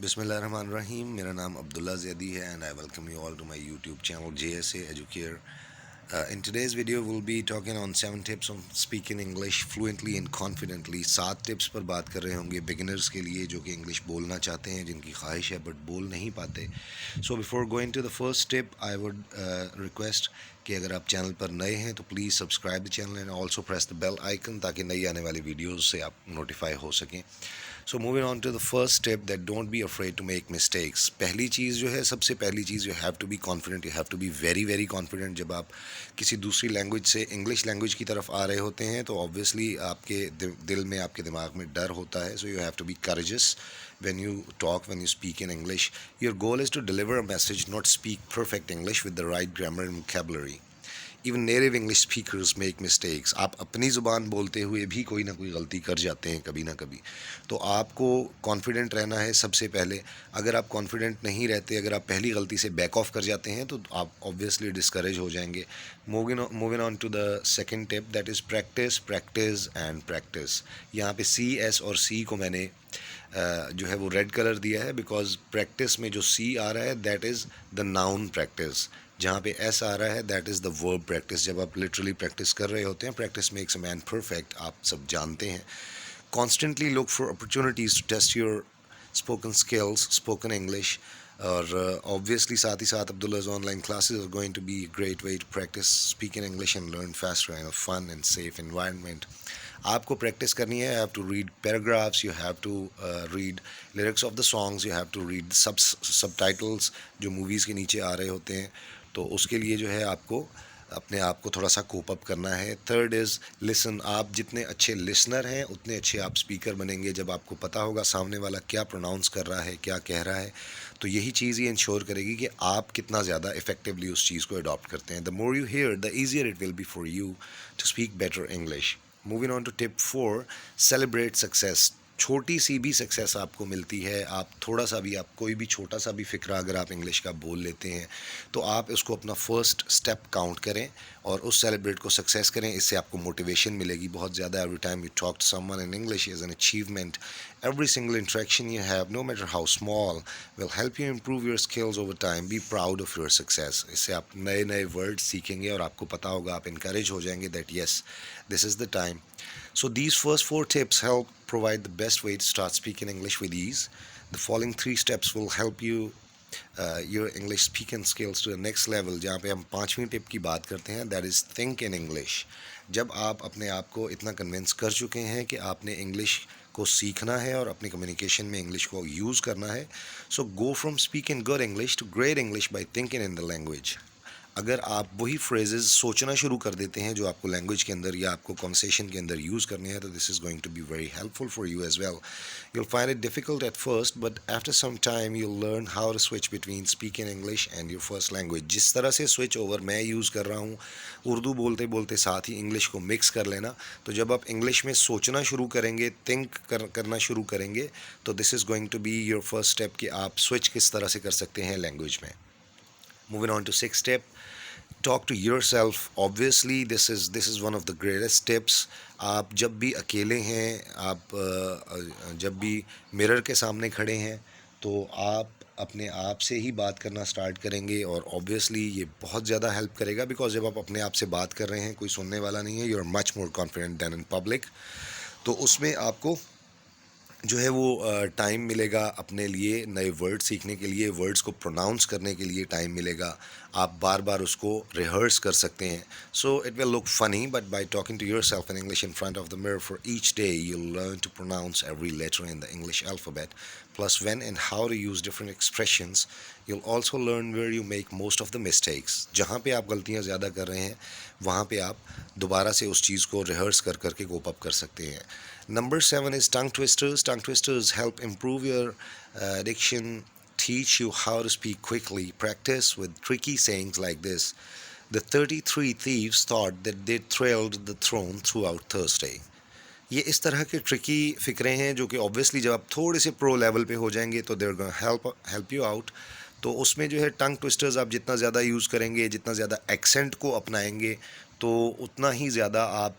बिस्मिल्लाहिर्रहमानिर्रहीम। मेरा नाम अब्दुल्ला ज़ैदी है and I welcome you all to my YouTube channel JSA Educare. In today's video we'll be talking on 7 tips on speaking English fluently and confidently. 7 tips पर बात कर रहे होंगे बिगिनर्स के लिए जो कि इंग्लिश बोलना चाहते हैं, जिनकी ख्वाहिश है बट बोल नहीं पाते. So before going to the first tip, I would request कि अगर आप चैनल पर नए हैं तो please subscribe the channel and also press the bell icon ताकि नई आने वाली वीडियोज़ से आप नोटिफाई हो सकें. So moving on to the first step that don't be afraid to make mistakes. पहली चीज़ जो है, सबसे पहली चीज़, you have to be confident. You have to be very very confident. जब आप किसी दूसरी लैंग्वेज से इंग्लिश लैंग्वेज की तरफ आ रहे होते हैं तो ऑब्वियसली आपके दिल में, आपके दिमाग में डर होता है. So you have to be courageous when you talk, when you speak in English. Your goal is to deliver a message, not speak perfect English with the right grammar and vocabulary. Even native English speakers make mistakes. आप अपनी ज़ुबान बोलते हुए भी कोई ना कोई गलती कर जाते हैं कभी ना कभी. तो आपको कॉन्फिडेंट रहना है सबसे पहले. अगर आप कॉन्फिडेंट नहीं रहते, अगर आप पहली गलती से बैक ऑफ कर जाते हैं तो आप ऑब्वियसली डिस्करेज हो जाएंगे. Moving on to the second tip, that is practice practice and practice. यहाँ पे सी, एस और सी को मैंने जो है वो रेड कलर दिया है बिकॉज प्रैक्टिस में जो सी आ रहा है that is the noun practice. जहाँ पे एस आ रहा है that is the verb practise. जब आप लिटरली प्रैक्टिस कर रहे होते हैं, practice makes a man perfect, आप सब जानते हैं. Constantly look for opportunities to test your spoken skills, spoken English. और ऑब्वियसली साथ ही साथ Abdullah's online classes are going to be great way to practise speaking English and learn faster in a fun and safe environment. आपको practice करनी है. You have to read paragraphs, you have to read lyrics of the songs, you have to read subtitles जो movies के नीचे आ रहे होते हैं. तो उसके लिए जो है आपको अपने आप को थोड़ा सा कोप अप करना है. Third is listen. आप जितने अच्छे लिसनर हैं उतने अच्छे आप स्पीकर बनेंगे. जब आपको पता होगा सामने वाला क्या प्रोनाउंस कर रहा है, क्या कह रहा है, तो यही चीज़ ही इंश्योर करेगी कि आप कितना ज़्यादा इफेक्टिवली उस चीज़ को अडॉप्ट करते हैं. The more you hear the easier it will be for you to speak better English. Moving on to tip 4, celebrate success. छोटी सी भी सक्सेस आपको मिलती है, आप थोड़ा सा भी, आप कोई भी छोटा सा भी फ़िक्रा अगर आप इंग्लिश का बोल लेते हैं तो आप इसको अपना फर्स्ट स्टेप काउंट करें और उस सेलिब्रेट को सक्सेस करें. इससे आपको मोटिवेशन मिलेगी बहुत ज़्यादा. Every time you talk to someone in English is an achievement. Every single interaction you have, no matter how small, will help you improve your skills over time. Be proud of your success. इससे आप नए नए word सीखेंगे और आपको पता होगा, आप इनकरेज हो जाएंगे that yes, this is the time. So these first 4 tips help provide the best way to start speaking English with ease. The following 3 steps will help you your English speaking skills to the next level. जहाँ पे हम 5वीं tip की बात करते हैं, that is think in English. जब आप अपने आप को इतना कन्विंस कर चुके हैं कि आपने इंग्लिश को सीखना है और अपने कम्युनिकेशन में इंग्लिश को यूज़ करना है, so go from speaking good English to great English by thinking in the language. अगर आप वही फ्रेजेस सोचना शुरू कर देते हैं जो आपको लैंग्वेज के अंदर या आपको कॉन्वर्सेशन के अंदर यूज़ करने हैं, तो this is going to be very helpful for you as well. You'll find it difficult at first but after some time you'll learn how to switch between speaking English and your first language. जिस तरह से switch over मैं use कर रहा हूँ, उर्दू बोलते बोलते साथ ही इंग्लिश को मिक्स कर लेना. तो जब आप इंग्लिश में सोचना शुरू करेंगे, करना शुरू करेंगे, तो this is going to be your first step कि आप स्विच किस तरह से कर सकते हैं लैंग्वेज में. Moving on to 6 step, talk to yourself. Obviously this is one of the greatest tips. आप जब भी अकेले हैं, आप जब भी मिरर के सामने खड़े हैं तो आप अपने आप से ही बात करना स्टार्ट करेंगे और ऑब्वियसली ये बहुत ज़्यादा हेल्प करेगा बिकॉज जब आप अपने आप से बात कर रहे हैं, कोई सुनने वाला नहीं है, you are much more confident than in public. तो उसमें आपको जो है वो टाइम मिलेगा अपने लिए, नए वर्ड सीखने के लिए, वर्ड्स को प्रोनाउंस करने के लिए टाइम मिलेगा. आप बार बार उसको रिहर्स कर सकते हैं. So it will look funny but by talking to yourself in English in front of the mirror for each day you learn to pronounce every letter in the English alphabet. Plus when and how to use different expressions, you'll also learn where you make most of the mistakes. जहाँ पे आप गलतियाँ ज़्यादा कर रहे हैं वहाँ पे आप दोबारा से उस चीज़ को रिहर्स कर करके कोप अप कर सकते हैं. Number 7 is tongue twisters. Tongue twisters help improve your diction, teach you how to speak quickly. Practice with tricky sayings like this. The 33 thieves thought that they trailed the throne throughout Thursday. ये इस तरह के tricky फ़िक्रे हैं जो कि obviously जब आप थोड़े से प्रो लेवल पे हो जाएंगे तो they're gonna help you out. तो उसमें जो है टंग ट्विस्टर्स आप जितना ज़्यादा यूज़ करेंगे, जितना ज़्यादा एक्सेंट को अपनाएंगे, तो उतना ही ज़्यादा आप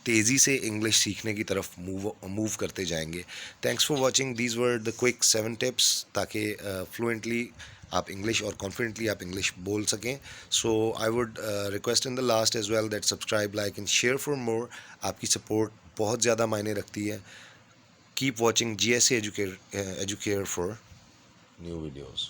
तेज़ी से इंग्लिश सीखने की तरफ मूव करते जाएंगे। Thanks for watching, these were the quick 7 tips, ताकि फ्लुएंटली आप इंग्लिश और कॉन्फिडेंटली आप इंग्लिश बोल सकें। So I would request in the last as well that subscribe, like and share for more. आपकी सपोर्ट बहुत ज़्यादा मायने रखती है। Keep watching GSA educare for new videos.